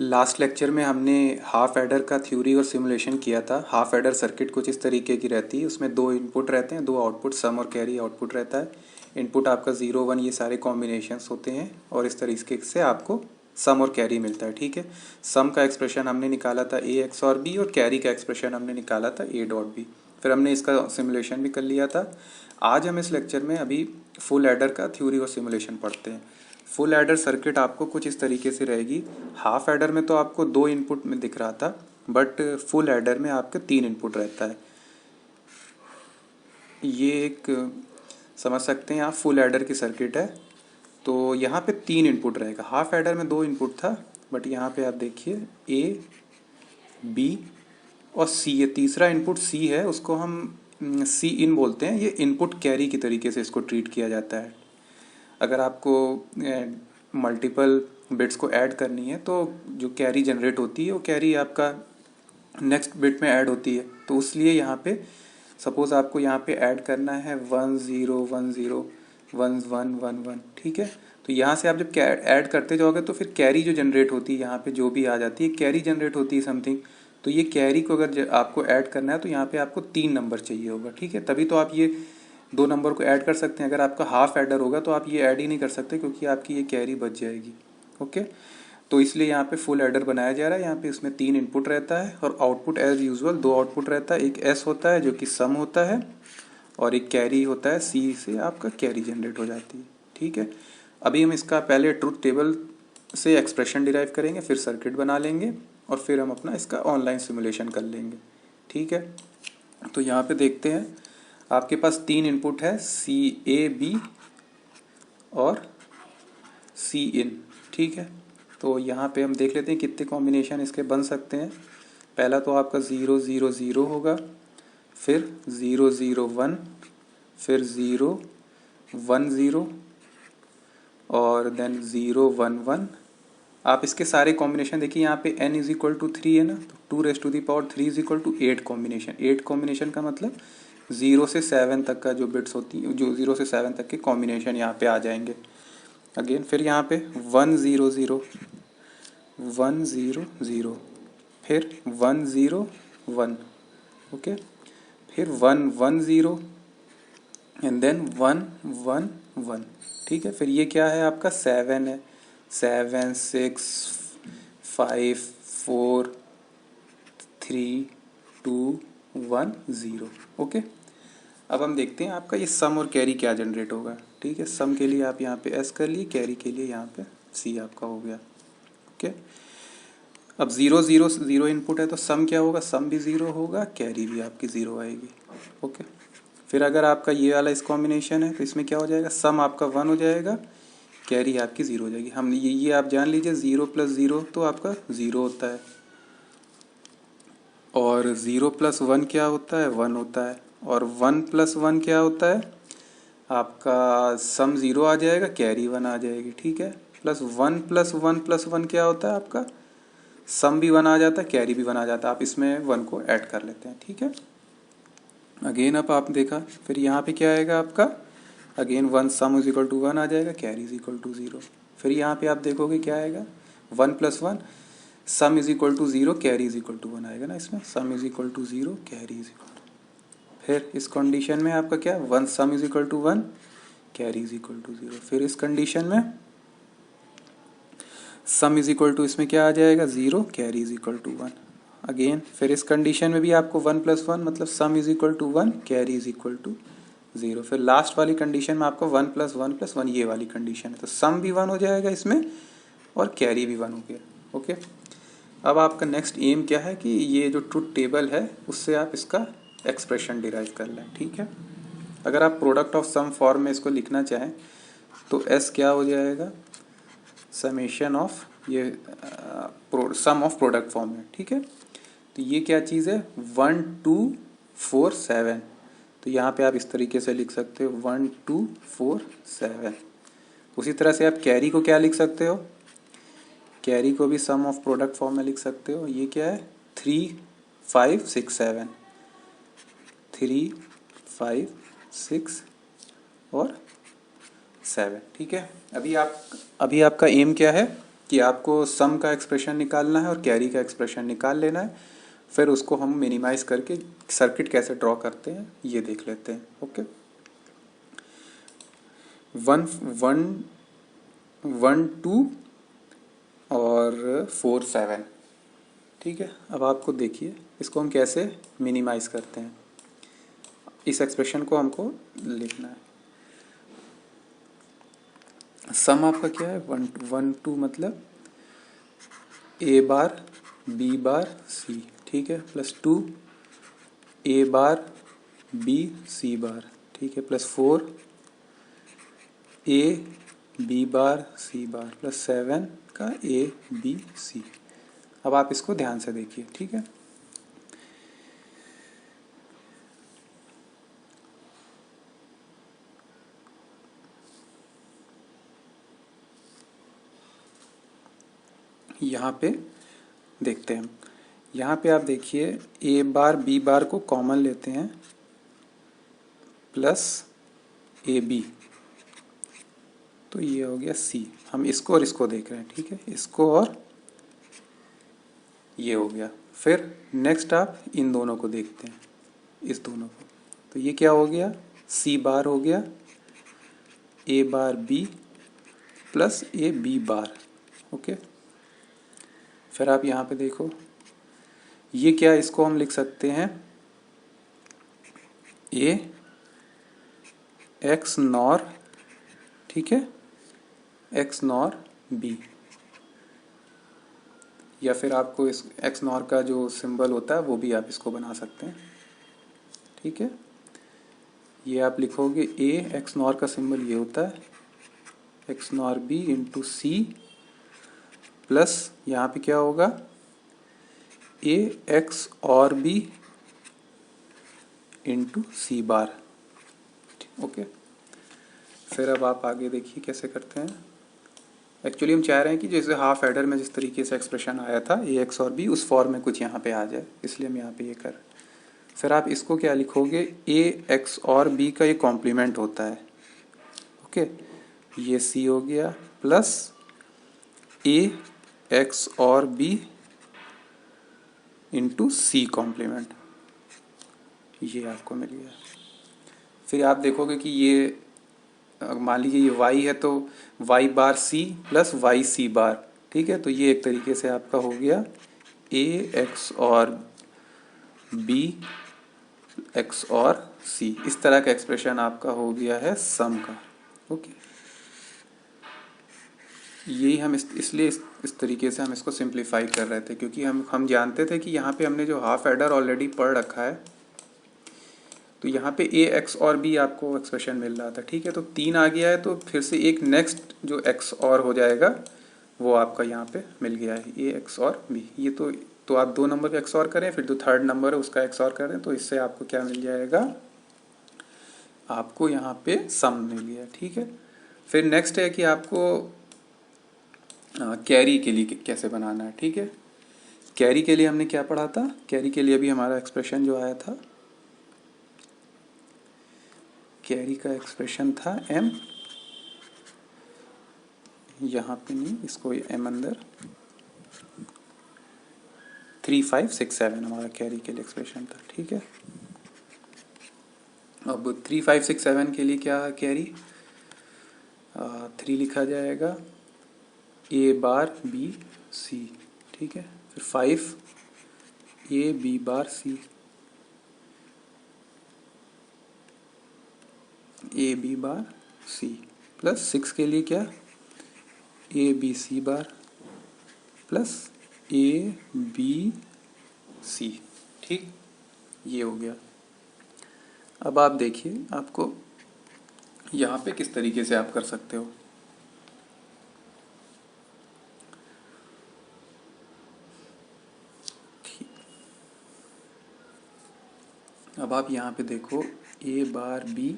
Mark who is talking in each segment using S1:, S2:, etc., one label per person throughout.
S1: Last lecture में हमने half adder का थ्योरी और सिमुलेशन किया था। हाफ एडर सर्किट कुछ इस तरीके की रहती है, उसमें दो इनपुट रहते हैं, दो आउटपुट, सम और कैरी आउटपुट रहता है। इनपुट आपका 0 1 ये सारे कॉम्बिनेशंस होते हैं और इस तरीके से आपको सम और कैरी मिलता है। ठीक है, सम का एक्सप्रेशन हमने निकाला था ए एक्स और बी, और कैरी का एक्सप्रेशन हमने निकाला था ए डॉट बी। फिर हमने इसका सिमुलेशन भी कर लिया था। आज हम इस लेक्चर में अभी फुल एडर का थ्योरी और सिमुलेशन पढ़ते हैं। फुल एडर सर्किट आपको कुछ इस तरीके से रहेगी। हाफ एडर में तो आपको दो इनपुट में दिख रहा था, बट फुल एडर में आपके तीन इनपुट रहता है। ये एक समझ सकते हैं आप, फुल एडर की सर्किट है। तो यहाँ पे तीन इनपुट रहेगा। हाफ एडर में दो इनपुट था, बट यहाँ पे आप देखिए ए बी और सी, ये तीसरा इनपुट सी है, उसको हम सी इन बोलते हैं। ये इनपुट कैरी की तरीके से इसको ट्रीट किया जाता है। अगर आपको मल्टीपल बिट्स को ऐड करनी है तो जो कैरी जनरेट होती है वो कैरी आपका नेक्स्ट बिट में ऐड होती है। तो इसलिए यहाँ पे सपोज़ आपको यहाँ पे ऐड करना है 1 0 1 0 1 1 1 1, ठीक है। तो यहाँ से आप जब ऐड करते जाओगे तो फिर कैरी जो जनरेट होती है यहाँ पे जो भी आ जाती है, कैरी जनरेट होती है समथिंग। तो ये कैरी को अगर आपको ऐड करना है तो यहाँ पे आपको 3 नंबर चाहिए होगा, ठीक है। तभी तो आप ये दो नंबर को ऐड कर सकते हैं। अगर आपका हाफ एडर होगा तो आप ये ऐड ही नहीं कर सकते, क्योंकि आपकी ये कैरी बच जाएगी। ओके, तो इसलिए यहाँ पे फुल एडर बनाया जा रहा है। यहाँ पे इसमें तीन इनपुट रहता है और आउटपुट एज यूजुअल दो आउटपुट रहता है। एक एस होता है जो कि सम होता है, और एक कैरी होता है, सी से आपका कैरी जनरेट हो जाती है। ठीक है, अभी हम इसका पहले ट्रुथ टेबल से एक्सप्रेशन डिराइव करेंगे, फिर सर्किट बना लेंगे, और फिर हम अपना इसका ऑनलाइन सिमुलेशन कर लेंगे। ठीक है, तो यहाँ पे देखते हैं आपके पास तीन इनपुट है, सी ए बी और सी इन। ठीक है, तो यहाँ पे हम देख लेते हैं कितने कॉम्बिनेशन इसके बन सकते हैं। पहला तो आपका 0 0 0 होगा, फिर 0 0 1, फिर 0 1 0 और देन 0 1 1। आप इसके सारे कॉम्बिनेशन देखिए, यहाँ पे n इज इक्वल टू 3 है ना, तो 2⁻³ is equal to 8 combination. 8 combination का मतलब 0 से 7 तक का जो बिट्स होती है, जो 0 से 7 तक के कॉम्बिनेशन यहाँ पे आ जाएंगे। अगेन फिर यहाँ पे 1 0 0 1 0 0, फिर 1 0 1, ओके, फिर 1 1 0 एंड देन 1 1 1। ठीक है, फिर ये क्या है आपका 7 है, 7 6 5 4 3 2 1 0। ओके, अब हम देखते हैं आपका ये सम और कैरी क्या जनरेट होगा। ठीक है, सम के लिए आप यहाँ पे एस कर लिए, कैरी के लिए यहाँ पे सी आपका हो गया। ओके, अब 0 0 0 इनपुट है तो सम क्या होगा, सम भी 0 होगा, कैरी भी आपकी 0 आएगी। ओके, फिर अगर आपका ये वाला इस कॉम्बिनेशन है तो इसमें क्या हो जाएगा, सम आपका 1 हो जाएगा, कैरी आपकी 0 हो जाएगी। हम ये आप जान लीजिए 0 + 0 तो आपका 0 होता है, और 0 + 1 क्या होता है, 1 होता है, और 1 + 1 क्या होता है आपका, सम 0 आ जाएगा, कैरी 1 आ जाएगी। ठीक है, प्लस 1 + 1 + 1 क्या होता है आपका, सम भी 1 आ जाता है, कैरी भी 1 आ जाता है। आप इसमें 1 को ऐड कर लेते हैं। ठीक है, अगेन अब आप देखा, फिर यहाँ पे क्या आएगा आपका, again 1 sum is equal to 1 आ जाएगा, कैरी इज इक्वल टू 0। फिर यहाँ पे आप देखोगे क्या आएगा, 1 + 1 sum is equal to 0, carry is equal to 1 आएगा ना इसमें, sum is equal to 0, carry is equal to. फिर इस कंडीशन में आपका क्या, 1 sum is equal to 1, carry is equal to 0। फिर इस कंडीशन में सम इज इक्वल टू इसमें क्या आ जाएगा, 0, carry is equal to 1। Again फिर इस कंडीशन में भी आपको 1 + 1 मतलब sum is equal to 1, carry is equal to 0। फिर लास्ट वाली कंडीशन में आपको 1 + 1 + 1 ये वाली कंडीशन है, तो सम भी 1 हो जाएगा इसमें और कैरी भी 1 हो गया। ओके, अब आपका नेक्स्ट एम क्या है कि ये जो ट्रुथ टेबल है उससे आप इसका एक्सप्रेशन डिराइव कर लें। ठीक है, अगर आप प्रोडक्ट ऑफ सम फॉर्म में इसको लिखना चाहें तो एस क्या हो जाएगा, समेशन ऑफ ये सम ऑफ प्रोडक्ट फॉर्म है। ठीक है, तो ये क्या चीज़ है, 1 2 4 7। तो यहाँ पे आप इस तरीके से लिख सकते हो 1 2 4 7। उसी तरह से आप कैरी को क्या लिख सकते हो, कैरी को भी सम ऑफ प्रोडक्ट फॉर्म में लिख सकते हो। ये क्या है, 3 5 6 7, 3 5 6 और 7। ठीक है, अभी आपका एम क्या है, कि आपको सम का एक्सप्रेशन निकालना है और कैरी का एक्सप्रेशन निकाल लेना है, फिर उसको हम मिनिमाइज करके सर्किट कैसे ड्रॉ करते हैं ये देख लेते हैं। ओके, 1 1 1 2 और 4 7, ठीक है। अब आपको देखिए इसको हम कैसे मिनिमाइज करते हैं। इस एक्सप्रेशन को हमको लिखना है। सम आपका क्या है, 1 1 2 मतलब ए बार बी बार सी, ठीक है, प्लस 2 ए बार बी सी बार, ठीक है, plus 4 A B bar C bar, plus 7 का ए बी सी। अब आप इसको ध्यान से देखिए, ठीक है। यहाँ पे देखते हैं हम, यहाँ पे आप देखिए ए बार बी बार को कॉमन लेते हैं, प्लस ए बी, तो ये हो गया सी। हम इसको और इसको देख रहे हैं, ठीक है, इसको और ये हो गया। फिर नेक्स्ट आप इन दोनों को देखते हैं, इस दोनों को, तो ये क्या हो गया, सी बार हो गया A bar B plus A B bar. Okay, फिर आप यहाँ पे देखो ये क्या, इसको हम लिख सकते हैं ए एक्स नॉर, ठीक है, एक्स नॉर बी, या फिर आपको इस एक्स नॉर का जो सिंबल होता है वो भी आप इसको बना सकते हैं, ठीक है। ये आप लिखोगे ए एक्स नॉर का सिंबल ये होता है XNOR B into C, plus यहाँ पे क्या होगा A XOR B into C bar. Okay, फिर अब आप आगे देखिए कैसे करते हैं। एक्चुअली हम चाह रहे हैं कि जैसे हाफ एडर में जिस तरीके से एक्सप्रेशन आया था ए एक्स और बी, उस फॉर्म में कुछ यहाँ पे आ जाए, इसलिए हम यहाँ पे ये कर। फिर आप इसको क्या लिखोगे, ए एक्स और बी का ये कॉम्प्लीमेंट होता है। ओके, ये सी हो गया, प्लस ए XOR B into C complement, ये आपको मिल गया। फिर आप देखोगे कि ये मान लीजिए ये y है तो y बार c plus Y C bar, ठीक है, तो ये एक तरीके से आपका हो गया a x और b x और c। इस तरह का एक्सप्रेशन आपका हो गया है सम का। ओके, यही हम इसलिए इस तरीके से हम इसको सिंप्लीफाई कर रहे थे, क्योंकि हम जानते थे कि यहाँ पे हमने जो हाफ एडर ऑलरेडी पढ़ रखा है, तो यहाँ पे ए एक्स और बी आपको एक्सप्रेशन मिल रहा था, ठीक है, तो 3 आ गया है, तो फिर से एक नेक्स्ट जो एक्स और हो जाएगा वो आपका यहाँ पे मिल गया है ए एक्स और बी। ये तो आप 2 नंबर का एक्स और करें, फिर जो थर्ड नंबर है उसका एक्स और करें, तो इससे आपको क्या मिल जाएगा, आपको यहाँ पे सम मिल गया, ठीक है। फिर नेक्स्ट है कि आपको कैरी के लिए कैसे बनाना है, ठीक है। कैरी के लिए हमने क्या पढ़ा था, कैरी के लिए अभी हमारा एक्सप्रेशन जो आया था, कैरी का एक्सप्रेशन था m, यहाँ पे नहीं, इसको m अंदर 3 5 6 7 हमारा कैरी के लिए एक्सप्रेशन था, ठीक है। अब 3 5 6 7 के लिए क्या है कैरी, 3 लिखा जाएगा ए बार बी सी, ठीक है, फिर 5 A B bar C, A B bar C, plus 6 के लिए क्या A B C bar plus A B C, ठीक, ये हो गया। अब आप देखिए आपको यहाँ पे किस तरीके से आप कर सकते हो। अब आप यहाँ पे देखो ए बार बी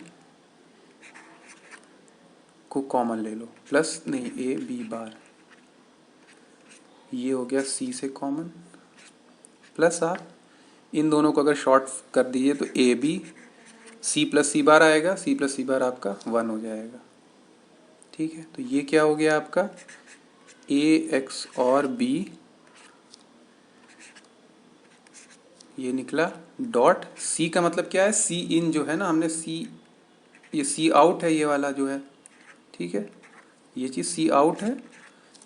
S1: को कॉमन ले लो, प्लस नहीं ए बी बार, ये हो गया सी से कॉमन, प्लस आप इन दोनों को अगर शॉर्ट कर दीजिए तो ए बी सी प्लस सी बार आएगा, सी प्लस सी बार आपका 1 हो जाएगा, ठीक है। तो ये क्या हो गया आपका ए एक्स और बी, ये निकला डॉट सी का मतलब क्या है, सी इन जो है ना, हमने सी, ये सी आउट है ये वाला जो है, ठीक है, ये चीज़ सी आउट है।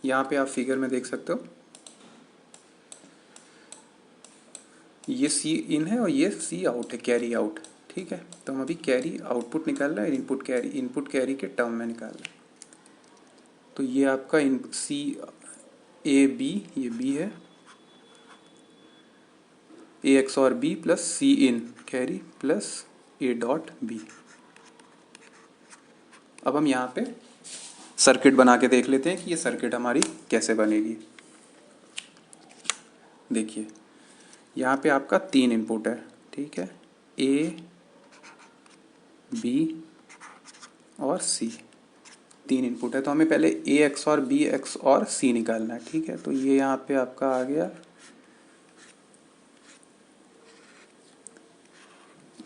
S1: यहाँ पे आप फिगर में देख सकते हो ये सी इन है और ये सी आउट है, कैरी आउट, ठीक है। तो हम अभी कैरी आउटपुट निकाल रहे हैं, इनपुट कैरी के टर्म में निकाल रहे हैं। तो ये आपका इन सी ए बी, ये बी है, A XOR B plus C in carry plus A dot B. अब हम यहाँ पे सर्किट बना के देख लेते हैं कि ये सर्किट हमारी कैसे बनेगी। देखिए यहाँ पे आपका 3 इनपुट है, ठीक है, ए बी और सी, 3 इनपुट है। तो हमें पहले ए एक्स और बी एक्स और सी निकालना है, ठीक है। तो ये यहाँ पे आपका आ गया,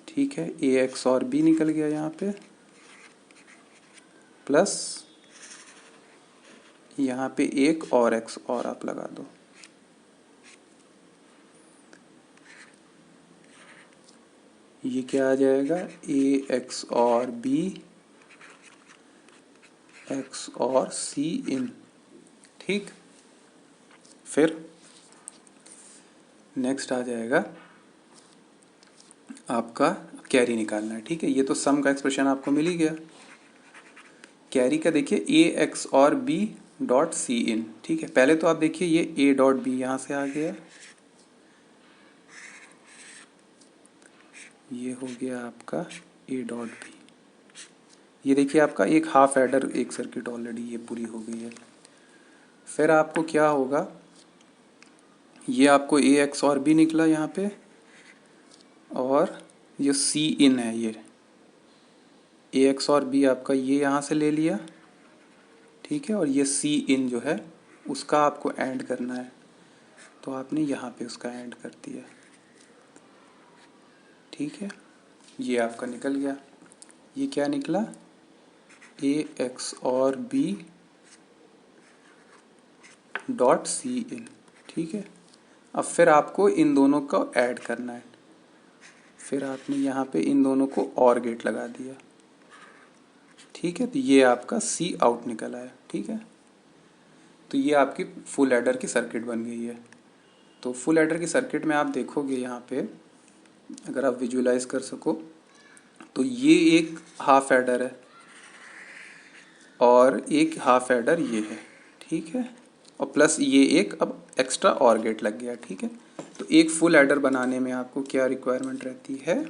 S1: ठीक है, ए एक्स और बी निकल गया यहाँ पे, प्लस यहाँ पे एक और एक्स और आप लगा दो, ये क्या आ जाएगा, ए एक्स और बी एक्स और सी इन, ठीक। फिर नेक्स्ट आ जाएगा आपका कैरी निकालना है, ठीक है। ये तो सम का एक्सप्रेशन आपको मिल ही गया। कैरी का देखिए ए XOR B dot C इन, ठीक है। पहले तो आप देखिए ये ए डॉट बी यहाँ से आ गया, ये हो गया आपका ए डॉट बी। ये देखिए आपका एक हाफ एडर एक सर्किट ऑलरेडी ये पूरी हो गई है। फिर आपको क्या होगा, ये आपको ए एक्स और बी निकला यहाँ पे, और ये सी इन है, ये ए एक्स और बी आपका ये यहाँ से ले लिया, ठीक है, और ये सी इन जो है उसका आपको ऐड करना है, तो आपने यहाँ पे उसका ऐड कर दिया, ठीक है। ये आपका निकल गया, ये क्या निकला, ए XOR B dot C इन, ठीक है। अब फिर आपको इन दोनों को ऐड करना है, फिर आपने यहाँ पे इन दोनों को और गेट लगा दिया, ठीक है। तो ये आपका सी आउट निकल आया, ठीक है। तो ये आपकी फुल एडर की सर्किट बन गई है। तो फुल एडर की सर्किट में आप देखोगे यहाँ पे, अगर आप विजुलाइज कर सको, तो ये एक हाफ एडर है और एक हाफ एडर ये है, ठीक है, और प्लस ये एक अब एक्स्ट्रा और गेट लग गया, ठीक है। तो एक फुल एडर बनाने में आपको क्या रिक्वायरमेंट रहती है,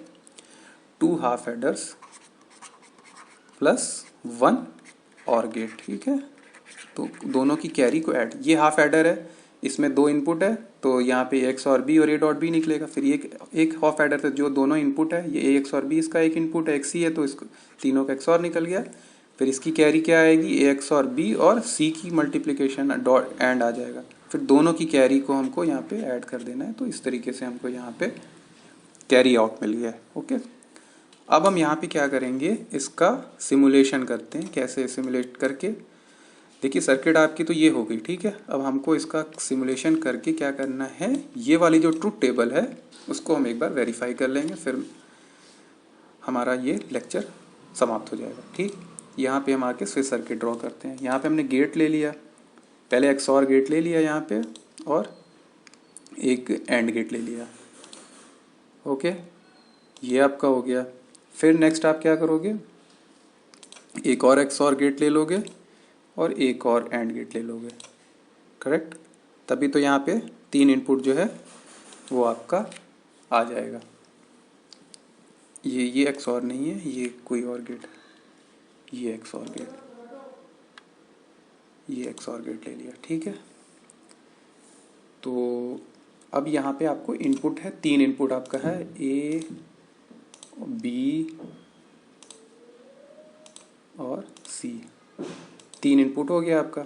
S1: 2 हाफ एडर्स प्लस 1 और गेट, ठीक है। तो दोनों की कैरी को ऐड, ये हाफ एडर है, इसमें 2 इनपुट है, तो यहाँ पे एक्स और बी और ए डॉट बी निकलेगा। फिर एक हाफ एडर है जो दोनों इनपुट है, ये ए एक्स और बी इसका एक इनपुट है, एक सी है, तो इसको तीनों का एक्स और निकल गया। फिर इसकी कैरी क्या आएगी, ए एक्स और बी और सी की मल्टीप्लिकेशन डॉट एंड आ जाएगा। फिर दोनों की कैरी को हमको यहाँ पे ऐड कर देना है। तो इस तरीके से हमको यहाँ पे कैरी आउट मिल गया है, ओके। अब हम यहाँ पे क्या करेंगे, इसका सिमुलेशन करते हैं। कैसे सिमुलेट करके, देखिए सर्किट आपकी तो ये हो गई, ठीक है। अब हमको इसका सिमुलेशन करके क्या करना है, ये वाली जो ट्रुथ टेबल है उसको हम एक बार वेरीफाई कर लेंगे, फिर हमारा ये लेक्चर समाप्त हो जाएगा, ठीक। यहाँ पे हम आके फिर सर्किट ड्रॉ करते हैं। यहाँ पे हमने गेट ले लिया, पहले एक्स और गेट ले लिया यहाँ पे, और एक एंड गेट ले लिया, ओके, ये आपका हो गया। फिर नेक्स्ट आप क्या करोगे, एक और एक्स और गेट ले लोगे और एक और एंड गेट ले लोगे, करेक्ट। तभी तो यहाँ पे 3 इनपुट जो है वो आपका आ जाएगा। ये एक्स और नहीं है, ये कोई और गेट है, ये एक्स और गेट, ये एक्स और गेट ले लिया, ठीक है। तो अब यहाँ पे आपको इनपुट है, 3 इनपुट आपका है, ए बी और सी, 3 इनपुट हो गया आपका।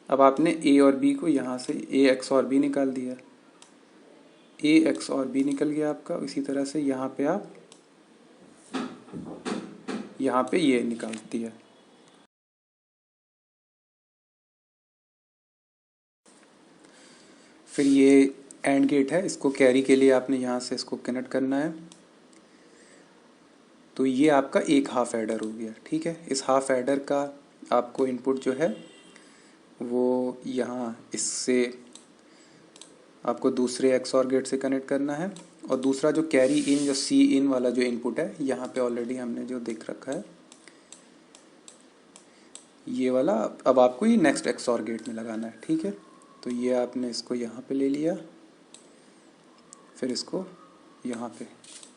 S1: अब आपने ए और बी को यहाँ से ए एक्स और बी निकाल दिया, ए एक्स और बी निकल गया आपका। इसी तरह से यहाँ पे आप यहाँ पे ये निकाल दिया, फिर ये एंड गेट है, इसको कैरी के लिए आपने यहाँ से इसको कनेक्ट करना है। तो ये आपका एक हाफ एडर हो गया, ठीक है। इस हाफ एडर का आपको इनपुट जो है वो यहाँ इससे आपको दूसरे एक्सऑर गेट से कनेक्ट करना है। और दूसरा जो कैरी इन, जो सी इन वाला जो इनपुट है, यहाँ पे ऑलरेडी हमने जो देख रखा है ये वाला, अब आपको ये नेक्स्ट एक्सऑर गेट में लगाना है, ठीक है। तो ये आपने इसको यहाँ पे ले लिया, फिर इसको यहाँ पे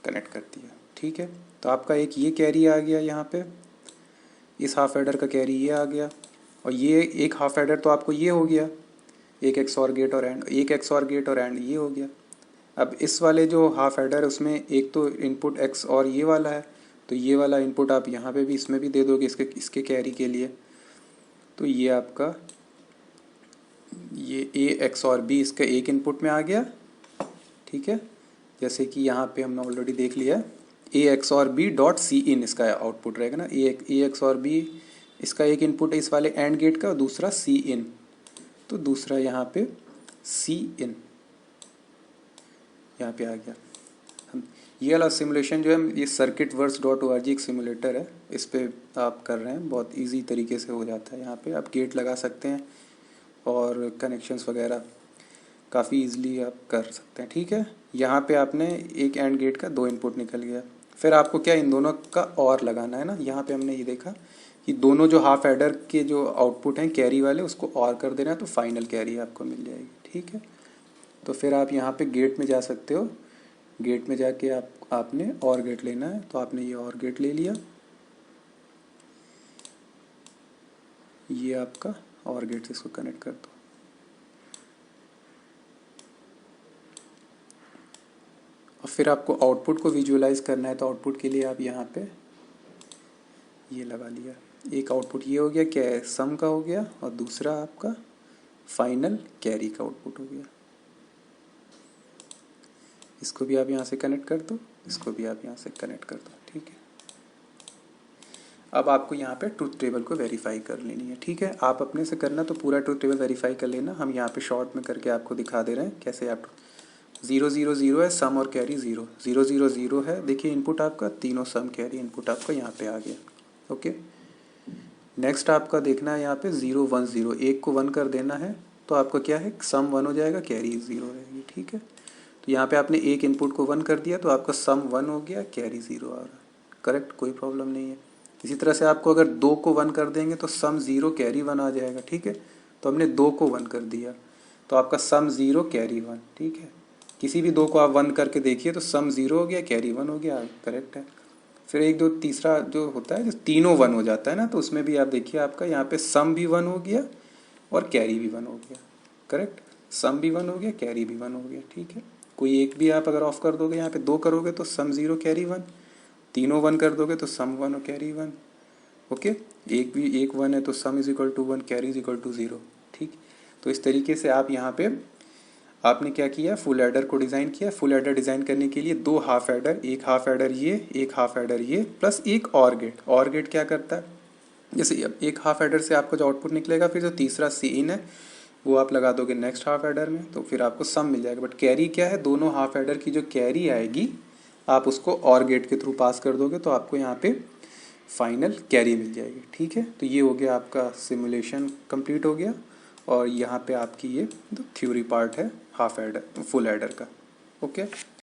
S1: कनेक्ट कर दिया, ठीक है। तो आपका एक ये कैरी आ गया यहाँ पे, इस हाफ एडर का कैरी ये आ गया, और ये एक हाफ एडर तो आपको ये हो गया, एक एक्सऑर गेट और एंड, एक एक्सऑर गेट और एंड ये हो गया। अब इस वाले जो हाफ एडर उसमें एक तो इनपुट एक्स और ये वाला है, तो ये वाला इनपुट आप यहाँ पे भी इसमें भी दे दोगे इसके कैरी के लिए। तो ये आपका ये ए एक्स और बी इसका एक इनपुट में आ गया, ठीक है। जैसे कि यहाँ पे हमने ऑलरेडी देख लिया, ए XOR B dot C इन इसका आउटपुट रहेगा ना, ए एक्स और बी इसका एक इनपुट है इस वाले एंड गेट का, और दूसरा सी इन, तो दूसरा यहाँ पे सी इन यहाँ पे आ गया। हम ये वाला सिमुलेशन जो है, ये circuitverse.org एक सिमुलेटर है, इस पे आप कर रहे हैं, बहुत इजी तरीके से हो जाता है। यहाँ पे आप गेट लगा सकते हैं और कनेक्शंस वगैरह काफ़ी इजीली आप कर सकते हैं, ठीक है। यहाँ पे आपने एक एंड गेट का दो इनपुट निकल गया, फिर आपको क्या इन दोनों का और लगाना है ना। यहाँ पे हमने ये देखा कि दोनों जो हाफ एडर के जो आउटपुट हैं कैरी वाले, उसको और कर देना है तो फाइनल कैरी आपको मिल जाएगी, ठीक है। तो फिर आप यहाँ पे गेट में जा सकते हो, गेट में जाके आपने और गेट लेना है, तो आपने ये और गेट ले लिया, ये आपका और गेट से इसको कनेक्ट कर दो। और फिर आपको आउटपुट को विजुअलाइज करना है, तो आउटपुट के लिए आप यहाँ पे ये लगा लिया, एक आउटपुट ये हो गया क्या सम का हो गया, और दूसरा आपका फाइनल कैरी का आउटपुट हो गया। इसको भी आप यहाँ से कनेक्ट कर दो, इसको भी आप यहाँ से कनेक्ट कर दो, ठीक है। अब आपको यहाँ पे ट्रुथ टेबल को वेरीफाई कर लेनी है, ठीक है। आप अपने से करना तो पूरा ट्रुथ टेबल वेरीफाई कर लेना, हम यहाँ पे शॉर्ट में करके आपको दिखा दे रहे हैं कैसे आप 0 0 0 है, सम और कैरी 0 0 0 0 है। देखिए इनपुट आपका तीनों सम कैरी इनपुट आपका यहाँ पे आ गया, ओके। नेक्स्ट आपका देखना है यहाँ पे 0 1 0, एक को 1 कर देना है, तो आपका क्या है सम 1 हो जाएगा, कैरी 0 रहेगी, ठीक है। तो यहाँ पे आपने एक इनपुट को 1 कर दिया, तो आपका सम 1 हो गया, कैरी 0 आ रहा है, करेक्ट, कोई प्रॉब्लम नहीं है। इसी तरह से आपको अगर 2 को 1 कर देंगे तो सम 0 कैरी 1 आ जाएगा, ठीक है। तो हमने 2 को 1 कर दिया, तो आपका सम 0 कैरी 1, ठीक है। किसी भी 2 को आप 1 करके देखिए तो सम 0 हो गया, कैरी 1 हो गया, करेक्ट है। फिर एक दो तीसरा जो होता है, जो तीनों 1 हो जाता है ना, तो उसमें भी आप देखिए आपका यहाँ पे सम भी 1 हो गया और कैरी भी 1 हो गया, करेक्ट। सम भी 1 हो गया, कैरी भी 1 हो गया, ठीक है। कोई एक भी आप अगर ऑफ कर दोगे, यहाँ पे 2 करोगे तो सम 0 कैरी 1, तीनों 1 कर दोगे तो सम 1 और कैरी 1, ओके। एक भी एक 1 है तो sum is equal to 1, carry is equal to 0, ठीक। तो इस तरीके से आप यहाँ पे आपने क्या किया, फुल एडर को डिज़ाइन किया। फुल एडर डिज़ाइन करने के लिए दो हाफ एडर, एक हाफ एडर ये, एक हाफ एडर ये, प्लस एक और गेट। और गेट क्या करता है, जैसे एक हाफ एडर से आपको जो आउटपुट निकलेगा, फिर जो तीसरा सी इन है वो आप लगा दोगे नेक्स्ट हाफ एडर में, तो फिर आपको सम मिल जाएगा। बट कैरी क्या है, दोनों हाफ एडर की जो कैरी आएगी आप उसको और गेट के थ्रू पास कर दोगे, तो आपको यहाँ पे फाइनल कैरी मिल जाएगी, ठीक है। तो ये हो गया आपका सिमुलेशन कंप्लीट हो गया, और यहाँ पे आपकी ये जो थ्योरी पार्ट है हाफ एडर फुल एडर का, ओके।